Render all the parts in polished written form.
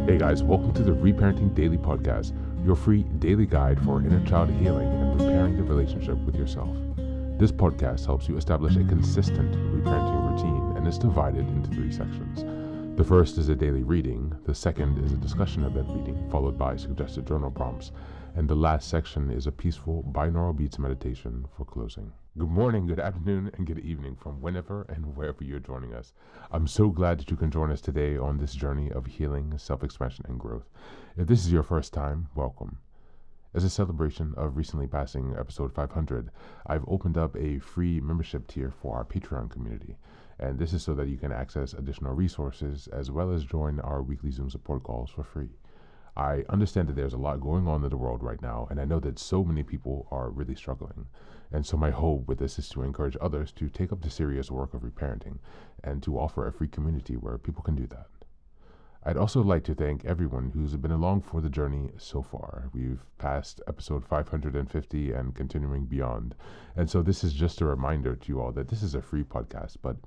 Hey guys, welcome to the Reparenting Daily podcast, your free daily guide for inner child healing and repairing the relationship with yourself. This podcast helps you establish a consistent reparenting routine and is divided into 3 sections. The first is a daily reading, the second is a discussion of that reading, followed by suggested journal prompts, and the last section is a peaceful binaural beats meditation for closing. Good morning, good afternoon, and good evening from whenever and wherever you're joining us. I'm so glad that you can join us today on this journey of healing, self-expansion, and growth. If this is your first time, welcome. As a celebration of recently passing episode 500, I've opened up a free membership tier for our Patreon community. And this is so that you can access additional resources as well as join our weekly Zoom support calls for free. I understand that there's a lot going on in the world right now, and I know that so many people are really struggling. And so my hope with this is to encourage others to take up the serious work of reparenting and to offer a free community where people can do that. I'd also like to thank everyone who's been along for the journey so far. We've passed episode 550 and continuing beyond. And so this is just a reminder to you all that this is a free podcast, but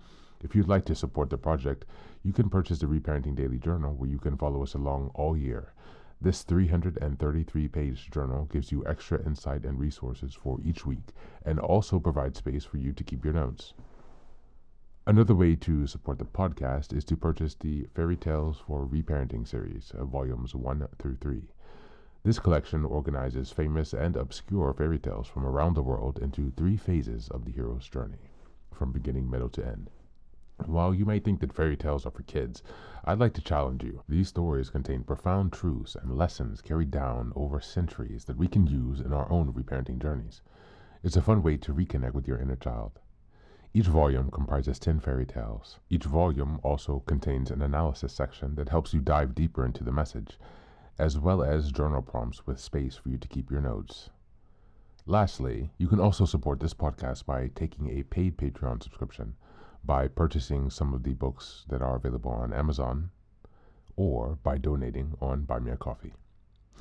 if you'd like to support the project, you can purchase the Reparenting Daily Journal where you can follow us along all year. This 333-page journal gives you extra insight and resources for each week and also provides space for you to keep your notes. Another way to support the podcast is to purchase the Fairy Tales for Reparenting series, volumes 1 through 3. This collection organizes famous and obscure fairy tales from around the world into 3 phases of the hero's journey, from beginning, middle, to end. While you may think that fairy tales are for kids, I'd like to challenge you. These stories contain profound truths and lessons carried down over centuries that we can use in our own reparenting journeys. It's a fun way to reconnect with your inner child. Each volume comprises 10 fairy tales. Each volume also contains an analysis section that helps you dive deeper into the message, as well as journal prompts with space for you to keep your notes. Lastly, you can also support this podcast by taking a paid Patreon subscription, by purchasing some of the books that are available on Amazon, or by donating on Buy Me a Coffee.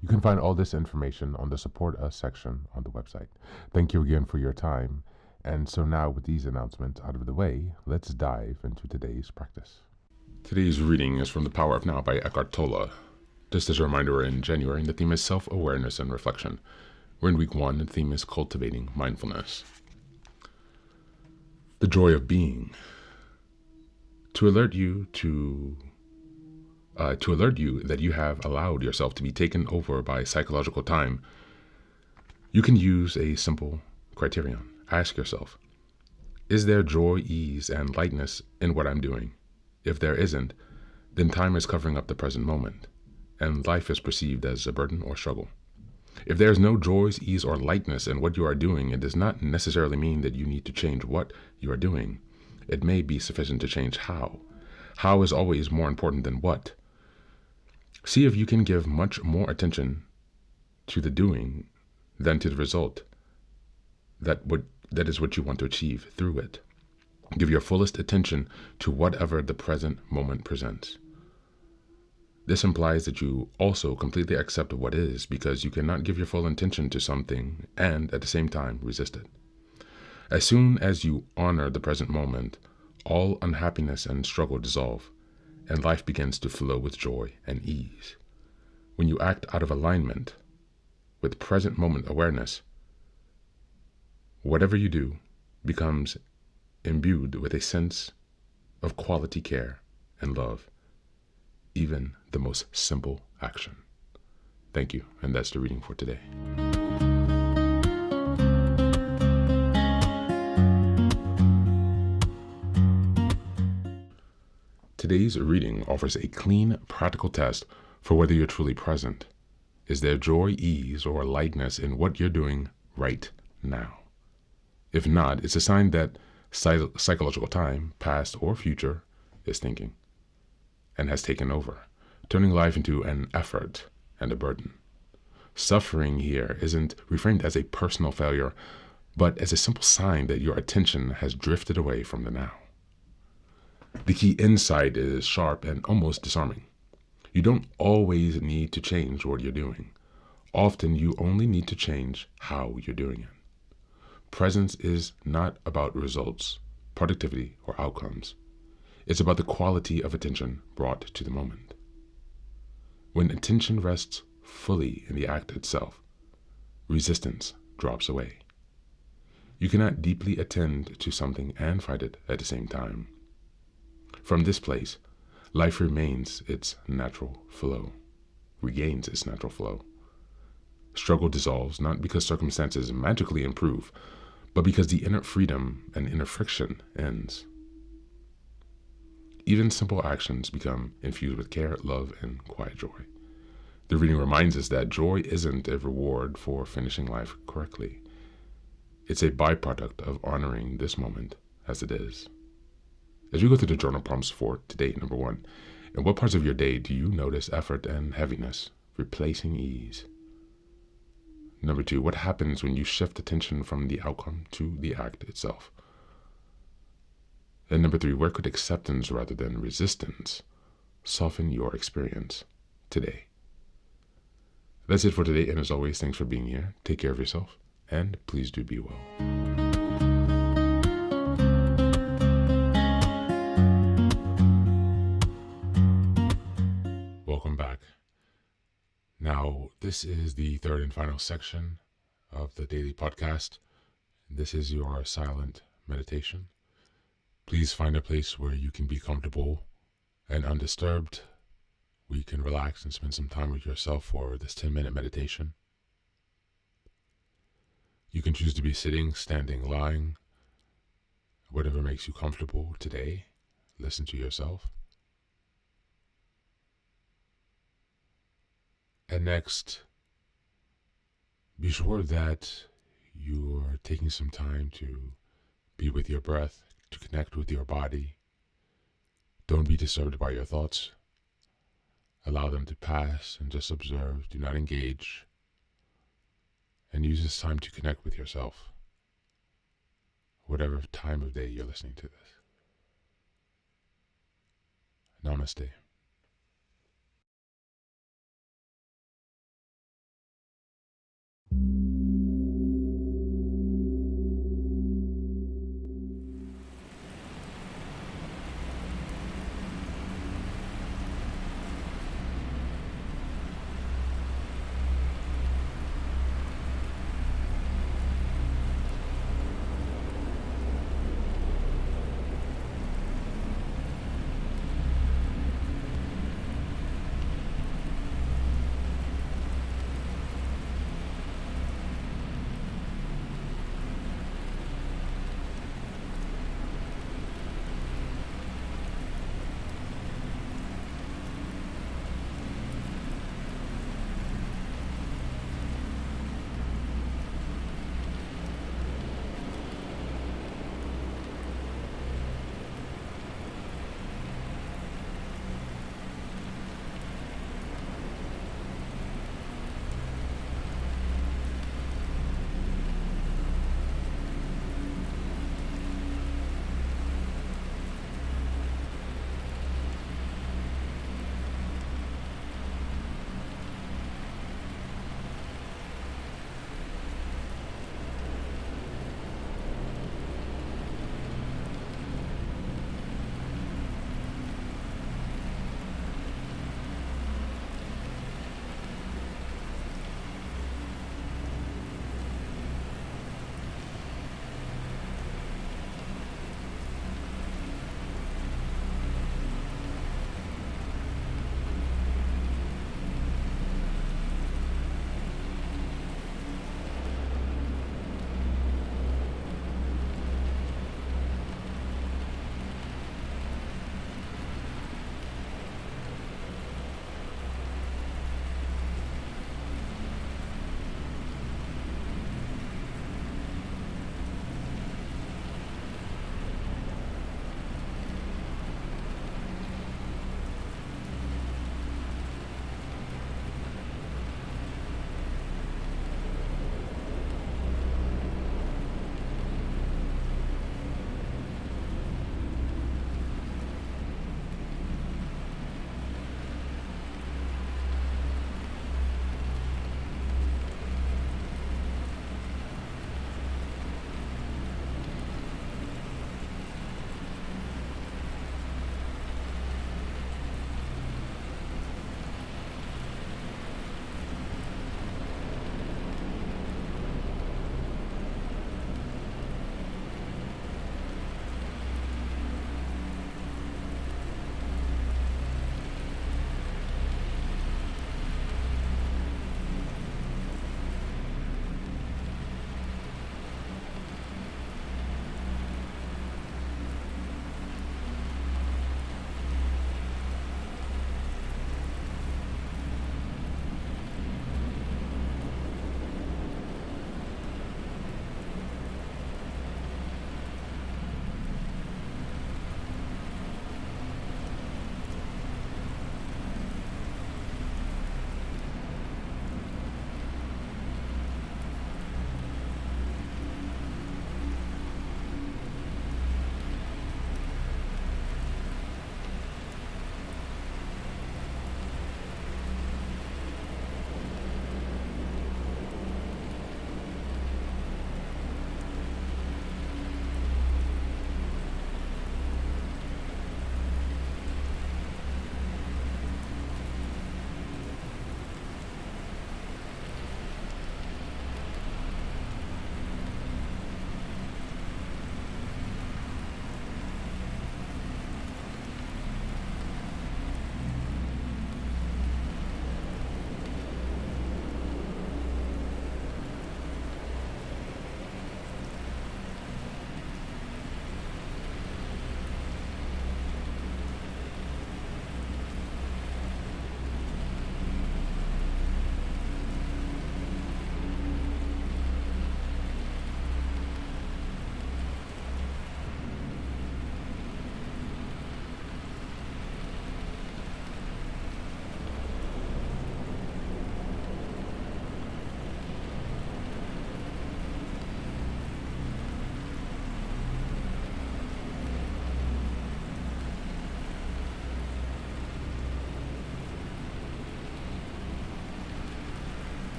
You can find all this information on the Support Us section on the website. Thank you again for your time. And so now with these announcements out of the way, let's dive into today's practice. Today's reading is from The Power of Now by Eckhart Tolle. Just as a reminder, we're in January, and the theme is self-awareness and reflection. We're in week 1, and the theme is cultivating mindfulness. The joy of being. To alert you that you have allowed yourself to be taken over by psychological time, you can use a simple criterion. Ask yourself, is there joy, ease, and lightness in what I'm doing? If there isn't, then time is covering up the present moment, and life is perceived as a burden or struggle. If there is no joy, ease, or lightness in what you are doing, it does not necessarily mean that you need to change what you are doing. It may be sufficient to change how. How is always more important than what. See if you can give much more attention to the doing than to the result. That is what you want to achieve through it. Give your fullest attention to whatever the present moment presents. This implies that you also completely accept what is, because you cannot give your full attention to something and, at the same time, resist it. As soon as you honor the present moment, all unhappiness and struggle dissolve, and life begins to flow with joy and ease. When you act out of alignment with present moment awareness, whatever you do becomes imbued with a sense of quality care and love, even the most simple action. Thank you, and that's the reading for today. Today's reading offers a clean, practical test for whether you're truly present. Is there joy, ease, or lightness in what you're doing right now? If not, it's a sign that psychological time, past or future, is thinking and has taken over, turning life into an effort and a burden. Suffering here isn't reframed as a personal failure, but as a simple sign that your attention has drifted away from the now. The key insight is sharp and almost disarming. You don't always need to change what you're doing. Often you only need to change how you're doing it. Presence is not about results, productivity, or outcomes. It's about the quality of attention brought to the moment. When attention rests fully in the act itself, resistance drops away. You cannot deeply attend to something and fight it at the same time. From this place, life remains its natural flow, regains its natural flow. Struggle dissolves not because circumstances magically improve, but because the inner freedom and inner friction ends. Even simple actions become infused with care, love, and quiet joy. The reading reminds us that joy isn't a reward for finishing life correctly. It's a byproduct of honoring this moment as it is. As we go through the journal prompts for today, number 1, in what parts of your day do you notice effort and heaviness replacing ease? Number 2, what happens when you shift attention from the outcome to the act itself? And number 3, where could acceptance rather than resistance soften your experience today? That's it for today, and as always, thanks for being here. Take care of yourself, and please do be well. Welcome back. Now, this is the third and final section of the daily podcast. This is your silent meditation. Please find a place where you can be comfortable and undisturbed. We can relax and spend some time with yourself for this 10-minute meditation. You can choose to be sitting, standing, lying, whatever makes you comfortable today. Listen to yourself. And next, be sure that you are taking some time to be with your breath, to connect with your body. Don't be disturbed by your thoughts. Allow them to pass and just observe. Do not engage. And use this time to connect with yourself, whatever time of day you're listening to this. Namaste.